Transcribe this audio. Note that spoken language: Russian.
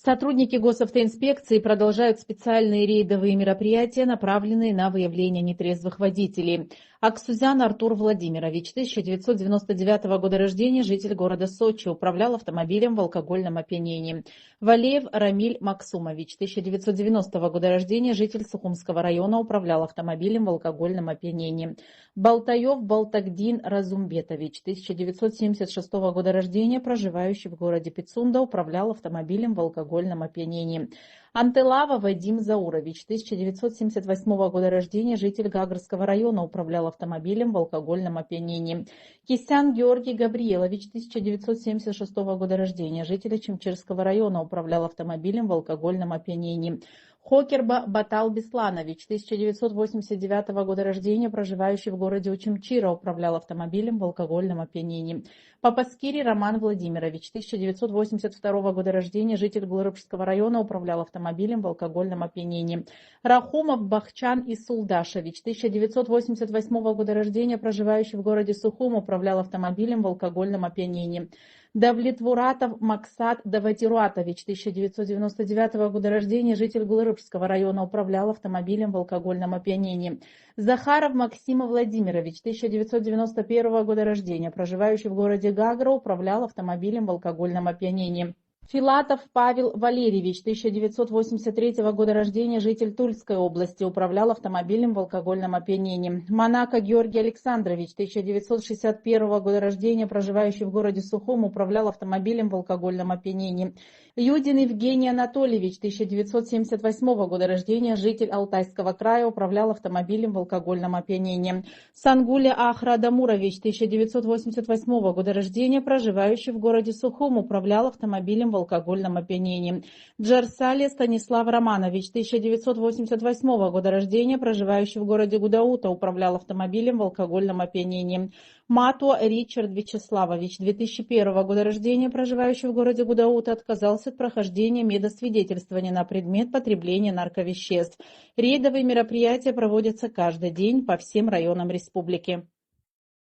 Сотрудники госавтоинспекции продолжают специальные рейдовые мероприятия, направленные на выявление нетрезвых водителей. Аксузян Артур Владимирович, 1999 года рождения, житель города Сочи, управлял автомобилем в алкогольном опьянении. Валеев Рамиль Максумович, 1990 года рождения, житель Сухумского района, управлял автомобилем в алкогольном опьянении. Балтаев Балтагдин Разумбетович, 1976 года рождения, проживающий в городе Пицунда, управлял автомобилем в алкогольном опьянении. Антелава Вадим Заурович, 1978 года рождения, житель Гагрского района, управлял автомобилем в алкогольном опьянении. Кисян Георгий Габриелович, 1976 года рождения, житель Чемчирского района, управлял автомобилем в алкогольном опьянении. Хокерба Батал Бесланович, 1989 года рождения, проживающий в городе Учимчира, управлял автомобилем в алкогольном опьянении. Папаскири Роман Владимирович, 1982 года рождения, житель Глырыбского района, управлял автомобилем в алкогольном опьянении. Рахумов Бахчан Исулдашевич, 1988 года рождения, проживающий в городе Сухум, управлял автомобилем в алкогольном опьянении. Давлетвуратов Максат Даватируатович, 1999 года рождения, житель Глырыбского района, управлял автомобилем в алкогольном опьянении. Захаров Максим Владимирович, 1991 года рождения, проживающий в городе Гагра, управлял автомобилем в алкогольном опьянении. Филатов Павел Валерьевич, 1983 года рождения, житель Тульской области, управлял автомобилем в алкогольном опьянении. Монако Георгий Александрович, 1961 года рождения, проживающий в городе Сухум, управлял автомобилем в алкогольном опьянении. Юдин Евгений Анатольевич, 1978 года рождения, житель Алтайского края, управлял автомобилем в алкогольном опьянении. Сангуля Ахра Дамурович, 1988 года рождения, проживающий в городе Сухум, управлял автомобилем в алкогольном опьянении. Джарсали Станислав Романович, 1988 года рождения, проживающий в городе Гудаута, управлял автомобилем в алкогольном опьянении. Матуа Ричард Вячеславович, 2001 года рождения, проживающий в городе Гудаута, отказался от прохождения медосвидетельствования на предмет потребления нарковеществ. Рейдовые мероприятия проводятся каждый день по всем районам республики.